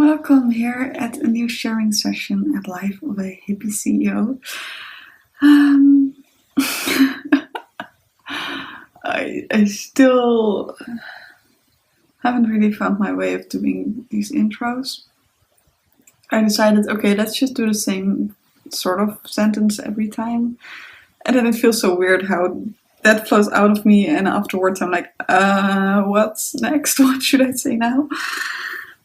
Welcome here at a new sharing session at Life of a Hippie CEO. Um, I still haven't really found my way of doing these intros. I decided, okay, let's just do the same sort of sentence every time. And then it feels so weird how that flows out of me, and afterwards I'm like, what's next? What should I say now?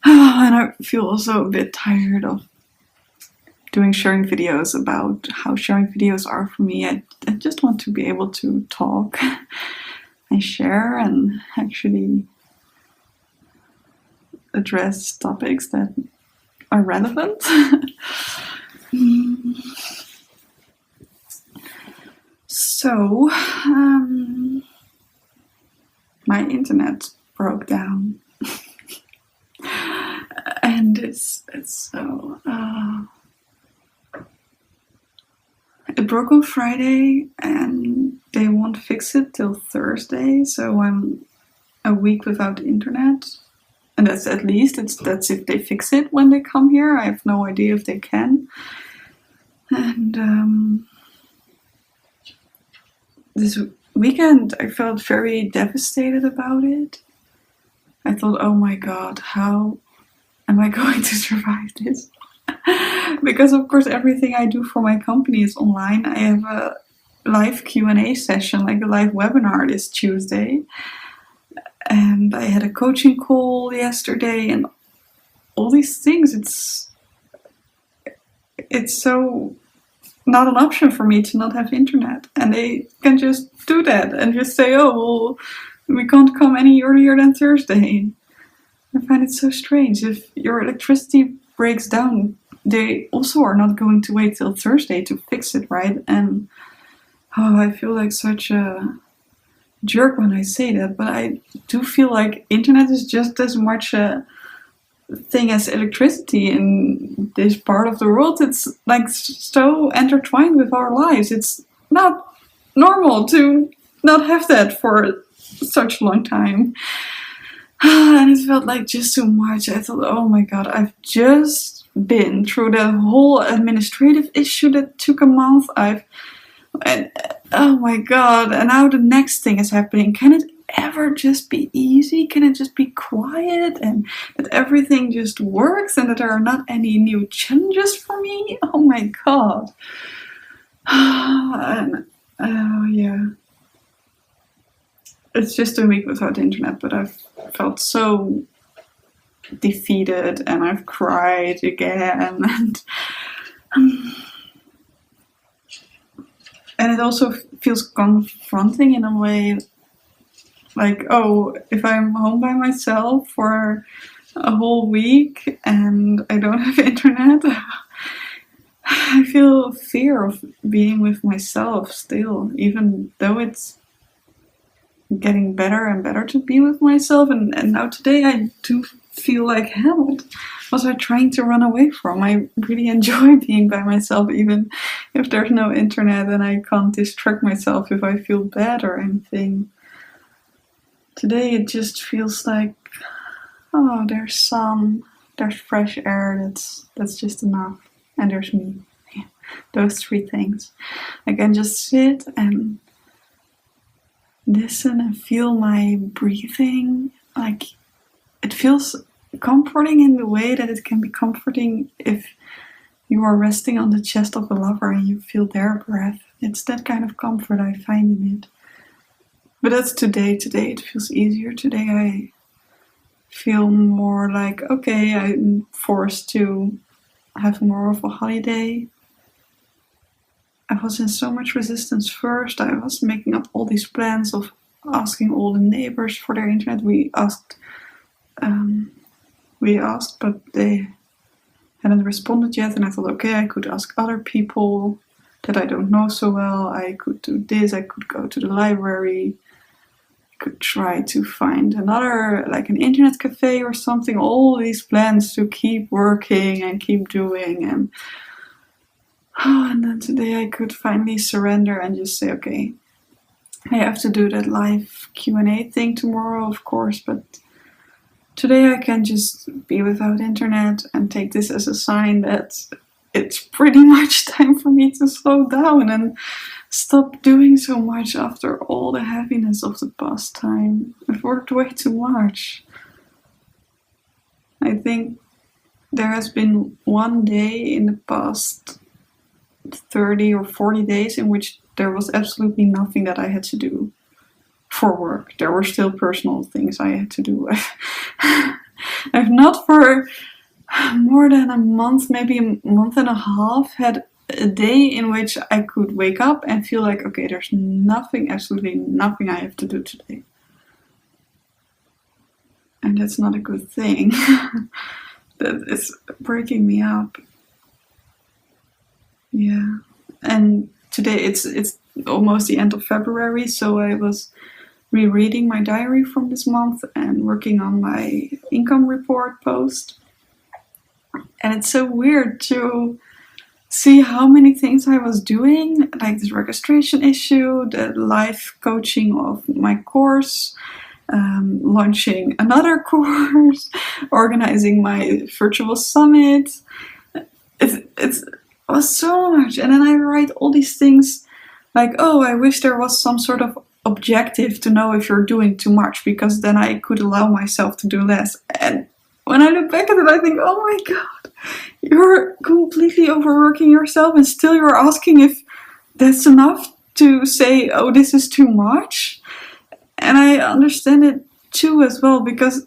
And I feel also a bit tired of doing sharing videos about how sharing videos are for me. I just want to be able to talk and share and actually address topics that are relevant. So, my internet broke down. And it's so it broke on Friday and they won't fix it till Thursday, so I'm a week without internet. And that's at least, that's if they fix it when they come here. I have no idea if they can. And this weekend I felt very devastated about it. I thought, oh my god, how am I going to survive this? Because of course everything I do for my company is online. I have a live Q&A session, like a live webinar this Tuesday. And I had a coaching call yesterday and all these things. It's so not an option for me to not have internet. And they can just do that and just say, oh, well, we can't come any earlier than Thursday. I find it so strange. If your electricity breaks down, they also are not going to wait till Thursday to fix it, right? And I feel like such a jerk when I say that, but I do feel like internet is just as much a thing as electricity in this part of the world. It's like so intertwined with our lives. It's not normal to not have that for such a long time. And it felt like just too much. I thought, oh my god, I've just been through that whole administrative issue that took a month. And oh my god, and now the next thing is happening. Can it ever just be easy? Can it just be quiet and that everything just works and that there are not any new challenges for me? Oh my god. And yeah. It's just a week without internet, but I've felt so defeated and I've cried again. And it also feels confronting in a way, like, oh, if I'm home by myself for a whole week and I don't have internet, I feel fear of being with myself still, even though it's getting better and better to be with myself. And now today I do feel like, hell, what was I trying to run away from? I really enjoy being by myself, even if there's no internet and I can't distract myself if I feel bad or anything. Today it just feels like, oh, there's sun, there's fresh air, that's just enough. And there's me. Yeah, those three things. I can just sit and listen and feel my breathing. Like, it feels comforting in the way that it can be comforting if you are resting on the chest of a lover and you feel their breath. It's that kind of comfort I find in it. But that's today. Today it feels easier. Today I feel more like, okay, I'm forced to have more of a holiday. I was in so much resistance first. I was making up all these plans of asking all the neighbors for their internet. We asked, but they hadn't responded yet. And I thought, okay, I could ask other people that I don't know so well. I could do this. I could go to the library. I could try to find another, like an internet cafe or something. All these plans to keep working and keep doing. And then today I could finally surrender and just say, okay, I have to do that live Q&A thing tomorrow, of course, but today I can just be without internet and take this as a sign that it's pretty much time for me to slow down and stop doing so much after all the heaviness of the past time. I've worked way too much. I think there has been one day in the past 30 or 40 days in which there was absolutely nothing that I had to do for work. There were still personal things I had to do. I've not for more than a month, maybe a month and a half, had a day in which I could wake up and feel like, okay, there's nothing, absolutely nothing I have to do today. And that's not a good thing. That is breaking me up. Yeah. And today it's almost the end of February, so I was rereading my diary from this month and working on my income report post. And it's so weird to see how many things I was doing, like this registration issue, the live coaching of my course, launching another course, organizing my virtual summit. It was so much. And then I write all these things like, oh, I wish there was some sort of objective to know if you're doing too much, because then I could allow myself to do less. And when I look back at it, I think, oh my God, you're completely overworking yourself and still you're asking if that's enough to say, oh, this is too much. And I understand it too as well, because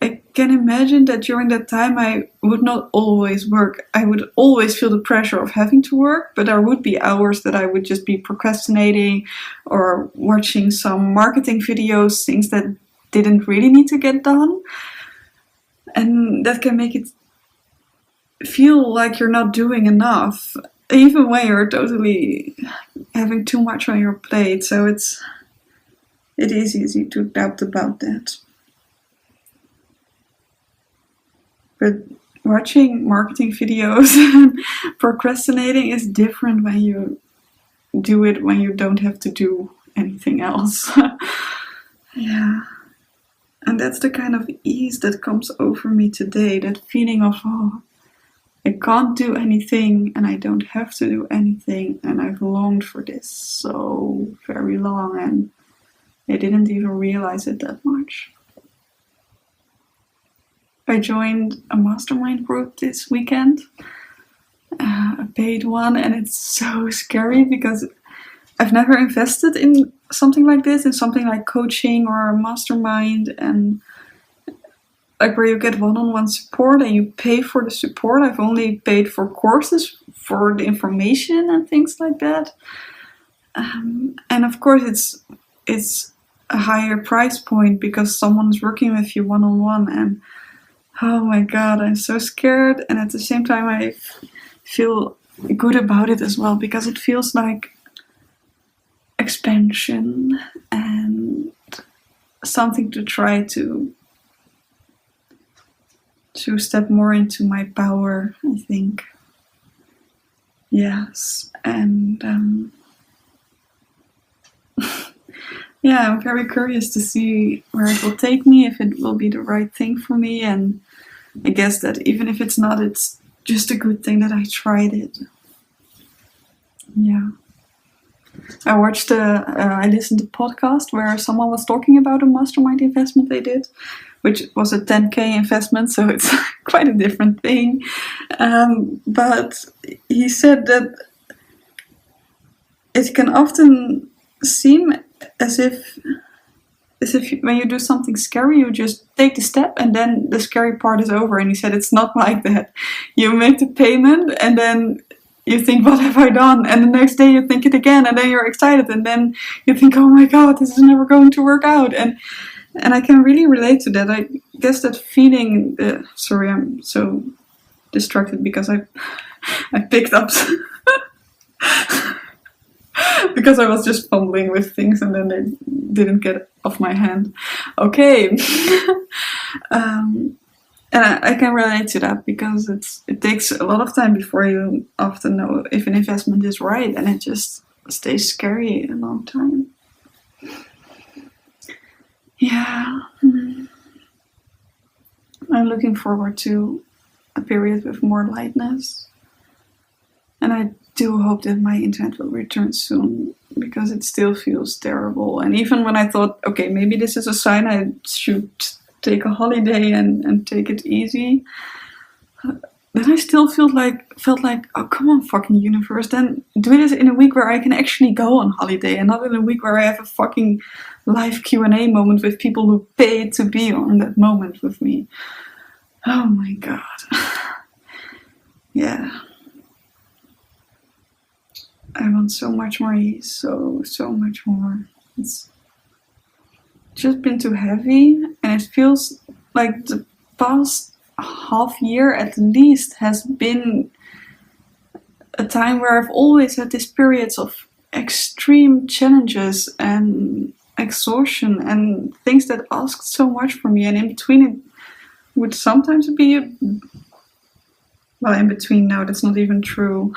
I can imagine that during that time I would not always work. I would always feel the pressure of having to work, but there would be hours that I would just be procrastinating or watching some marketing videos, things that didn't really need to get done. And that can make it feel like you're not doing enough, even when you're totally having too much on your plate. So it is easy to doubt about that. But watching marketing videos and procrastinating is different when you do it when you don't have to do anything else. Yeah. And that's the kind of ease that comes over me today, that feeling of, oh, I can't do anything and I don't have to do anything, and I've longed for this so very long and I didn't even realize it that much. I joined a mastermind group this weekend, a paid one, and it's so scary because I've never invested in something like this, in something like coaching or a mastermind, and like where you get one-on-one support and you pay for the support. I've only paid for courses for the information and things like that. And of course it's a higher price point because someone's working with you one-on-one, and oh my God, I'm so scared. And at the same time, I feel good about it as well, because it feels like expansion and something to try to step more into my power, I think. Yes. And yeah, I'm very curious to see where it will take me, if it will be the right thing for me. And I guess that even if it's not, it's just a good thing that I tried it. Yeah. I listened to a podcast where someone was talking about a mastermind investment they did, which was a 10K investment, so it's quite a different thing. But he said that it can often seem as if when you do something scary, you just take the step and then the scary part is over. And he said it's not like that. You make the payment and then you think, what have I done? And the next day you think it again, and then you're excited, and then you think, oh my God, this is never going to work out. And I can really relate to that. I guess that feeling, sorry, I'm so distracted because I picked up because I was just fumbling with things and then they didn't get off my hand. Okay. And I can relate to that because it takes a lot of time before you often know if an investment is right, and it just stays scary a long time. Yeah. I'm looking forward to a period with more lightness. And I do hope that my internet will return soon, because it still feels terrible. And even when I thought, okay, maybe this is a sign I should take a holiday and take it easy, then I still felt like, oh, come on, fucking universe, then do this in a week where I can actually go on holiday, and not in a week where I have a fucking live Q&A moment with people who paid to be on that moment with me. Oh my god. Yeah. I want so much more ease, so much more. It's just been too heavy, and it feels like the past half year at least has been a time where I've always had these periods of extreme challenges and exhaustion and things that asked so much from me, and in between it would sometimes be well, in between now, that's not even true.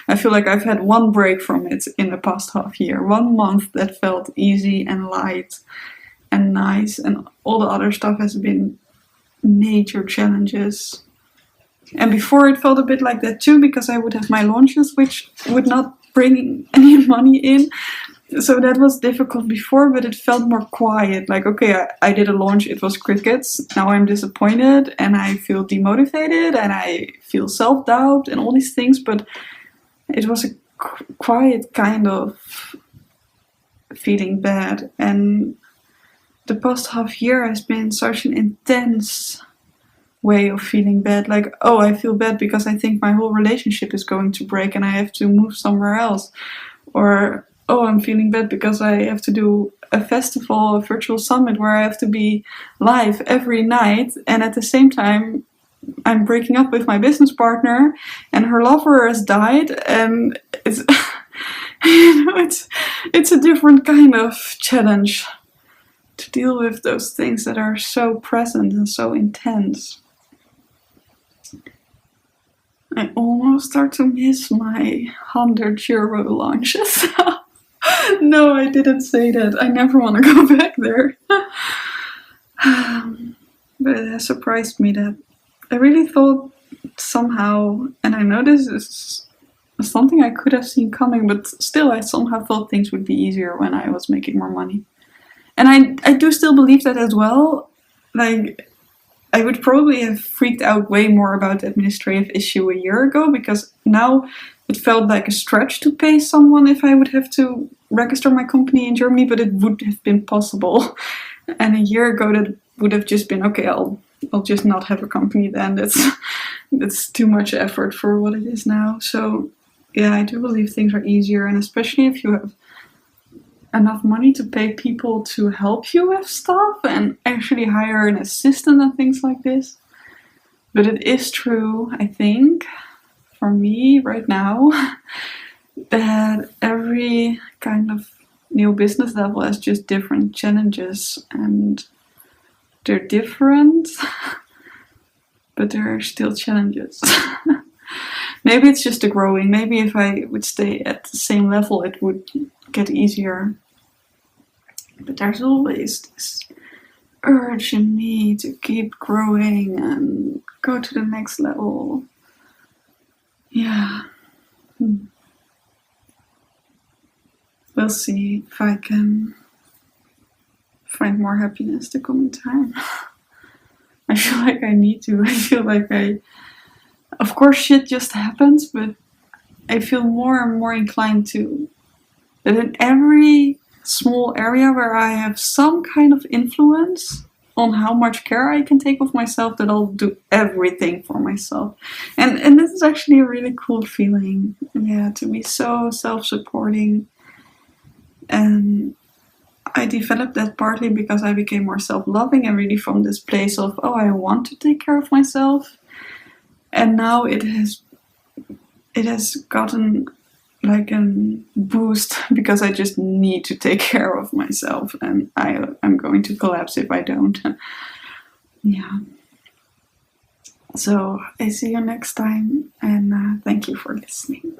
I feel like I've had one break from it in the past half year. 1 month that felt easy and light and nice, and all the other stuff has been major challenges. And before it felt a bit like that too, because I would have my launches, which would not bring any money in. So that was difficult before, but it felt more quiet. Like, okay, I did a launch, it was crickets. Now I'm disappointed and I feel demotivated and I feel self-doubt and all these things. But it was a quiet kind of feeling bad. And the past half year has been such an intense way of feeling bad. Like, oh, I feel bad because I think my whole relationship is going to break and I have to move somewhere else. Or, oh, I'm feeling bad because I have to do a festival, a virtual summit where I have to be live every night. And at the same time, I'm breaking up with my business partner and her lover has died. And it's, you know, it's a different kind of challenge to deal with those things that are so present and so intense. I almost start to miss my €100 launches. No, I didn't say that. I never want to go back there. But it has surprised me that I really thought somehow, and I know this is something I could have seen coming, but still I somehow thought things would be easier when I was making more money. And I do still believe that as well. Like, I would probably have freaked out way more about the administrative issue a year ago, because now it felt like a stretch to pay someone if I would have to register my company in Germany, but it would have been possible. And a year ago that would have just been, okay, I'll just not have a company then. That's too much effort for what it is now. So yeah, I do believe things are easier, and especially if you have enough money to pay people to help you with stuff and actually hire an assistant and things like this. But it is true, I think, for me right now, that every kind of new business level has just different challenges, and they're different, but there are still challenges. Maybe it's just the growing. Maybe if I would stay at the same level, it would get easier. But there's always this urge in me to keep growing and go to the next level. Yeah. We'll see if I can find more happiness the coming time. I feel like I need to. I feel like of course shit just happens, but I feel more and more inclined to that in every small area where I have some kind of influence on how much care I can take of myself, that I'll do everything for myself. And this is actually a really cool feeling. Yeah, to be so self-supporting. And I developed that partly because I became more self-loving, and really from this place of, oh, I want to take care of myself. And now it has gotten like a boost because I just need to take care of myself, and I'm going to collapse if I don't. Yeah. So I see you next time, and thank you for listening.